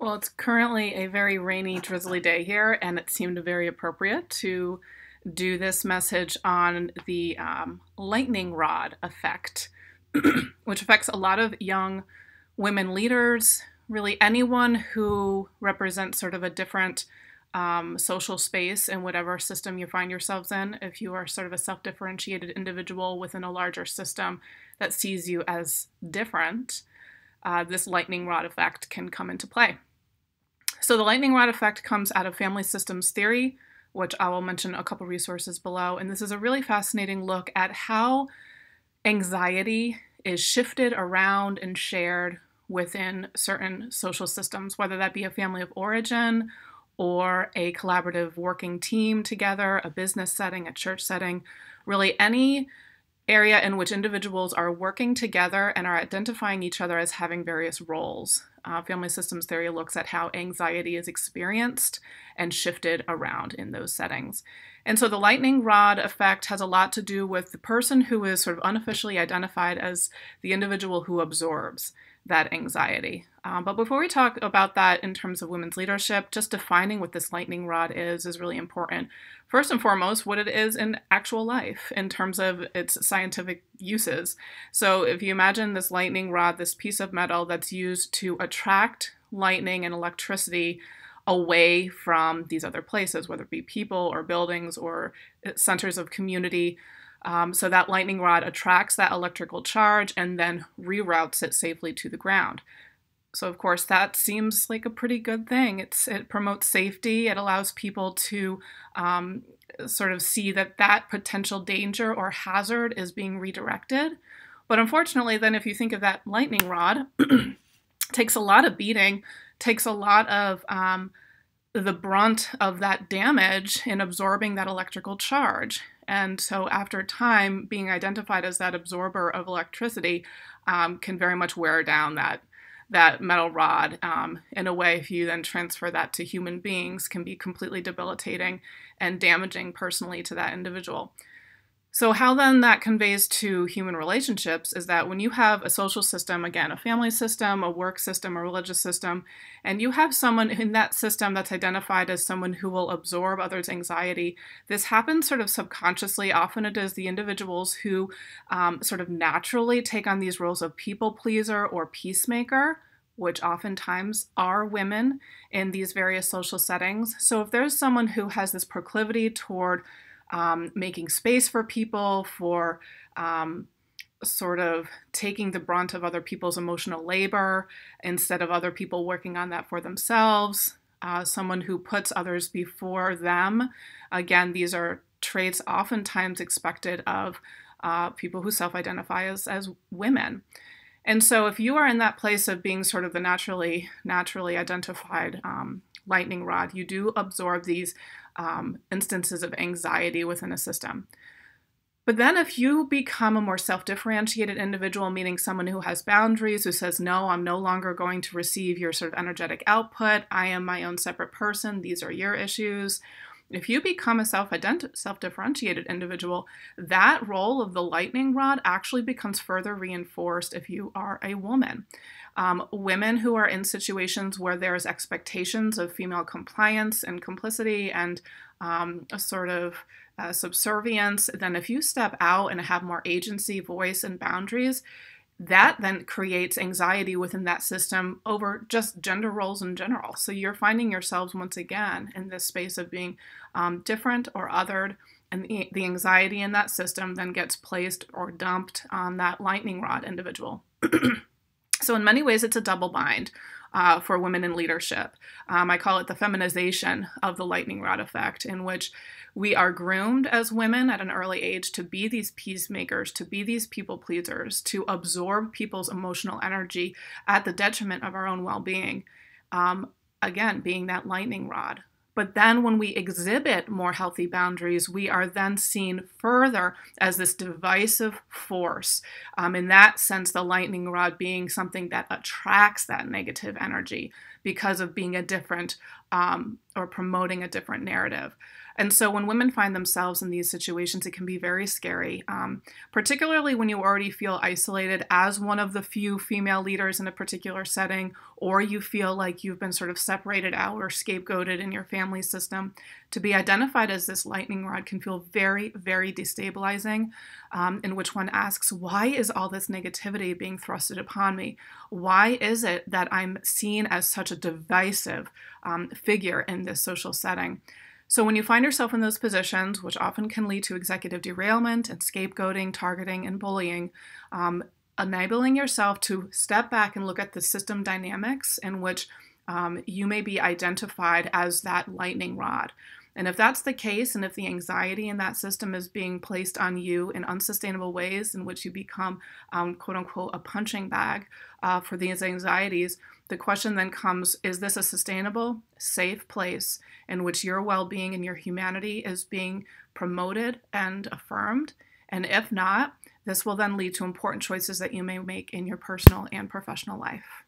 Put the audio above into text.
Well, it's currently a very rainy, drizzly day here, and it seemed very appropriate to do this message on the lightning rod effect, which affects a lot of young women leaders, really anyone who represents sort of a different social space in whatever system you find yourselves in. If you are sort of a self differentiated individual within a larger system that sees you as different, this lightning rod effect can come into play. So the lightning rod effect comes out of family systems theory, which I will mention a couple resources below. And this is a really fascinating look at how anxiety is shifted around and shared within certain social systems, whether that be a family of origin or a collaborative working team together, a business setting, a church setting, really any area in which individuals are working together and are identifying each other as having various roles. Family systems theory looks at how anxiety is experienced and shifted around in those settings. And so the lightning rod effect has a lot to do with the person who is sort of unofficially identified as the individual who absorbs that anxiety. But before we talk about that in terms of women's leadership, just defining what this lightning rod is really important. First and foremost, what it is in actual life in terms of its scientific uses. So if you imagine this lightning rod, this piece of metal that's used to attract lightning and electricity away from these other places, whether it be people or buildings or centers of community. So that lightning rod attracts that electrical charge and then reroutes it safely to the ground. So of course that seems like a pretty good thing. It promotes safety. It allows people to sort of see that potential danger or hazard is being redirected. But unfortunately, then if you think of that lightning rod, takes a lot of beating, takes a lot of the brunt of that damage in absorbing that electrical charge. And so after time, being identified as that absorber of electricity can very much wear down that metal rod. In a way, if you then transfer that to human beings, can be completely debilitating and damaging personally to that individual. So how then that conveys to human relationships is that when you have a social system, again, a family system, a work system, a religious system, and you have someone in that system that's identified as someone who will absorb others' anxiety, this happens sort of subconsciously. Often it is the individuals who sort of naturally take on these roles of people pleaser or peacemaker, which oftentimes are women in these various social settings. So if there's someone who has this proclivity toward making space for people, for sort of taking the brunt of other people's emotional labor instead of other people working on that for themselves, someone who puts others before them. Again, these are traits oftentimes expected of people who self-identify as women. And so if you are in that place of being sort of the naturally identified lightning rod, you do absorb these instances of anxiety within a system. But then if you become a more self-differentiated individual, meaning someone who has boundaries, who says, no, I'm no longer going to receive your sort of energetic output, I am my own separate person, these are your issues. If you become a self-differentiated individual, that role of the lightning rod actually becomes further reinforced if you are a woman. Women who are in situations where there's expectations of female compliance and complicity and a sort of subservience, then if you step out and have more agency, voice, and boundaries, that then creates anxiety within that system over just gender roles in general. So you're finding yourselves once again in this space of being different or othered, and the anxiety in that system then gets placed or dumped on that lightning rod individual. So in many ways, it's a double bind for women in leadership. I call it the feminization of the lightning rod effect, in which we are groomed as women at an early age to be these peacemakers, to be these people pleasers, to absorb people's emotional energy at the detriment of our own well-being. Again, being that lightning rod. But then when we exhibit more healthy boundaries, we are then seen further as this divisive force. In that sense, the lightning rod being something that attracts that negative energy because of being a different or promoting a different narrative. And so when women find themselves in these situations, it can be very scary, particularly when you already feel isolated as one of the few female leaders in a particular setting, or you feel like you've been sort of separated out or scapegoated in your family system. To be identified as this lightning rod can feel very, very destabilizing, in which one asks, why is all this negativity being thrusted upon me? Why is it that I'm seen as such a divisive figure in this social setting? So when you find yourself in those positions, which often can lead to executive derailment and scapegoating, targeting, and bullying, enabling yourself to step back and look at the system dynamics in which you may be identified as that lightning rod. And if that's the case, and if the anxiety in that system is being placed on you in unsustainable ways in which you become, quote unquote, a punching bag for these anxieties, the question then comes, is this a sustainable, safe place in which your well-being and your humanity is being promoted and affirmed? And if not, this will then lead to important choices that you may make in your personal and professional life.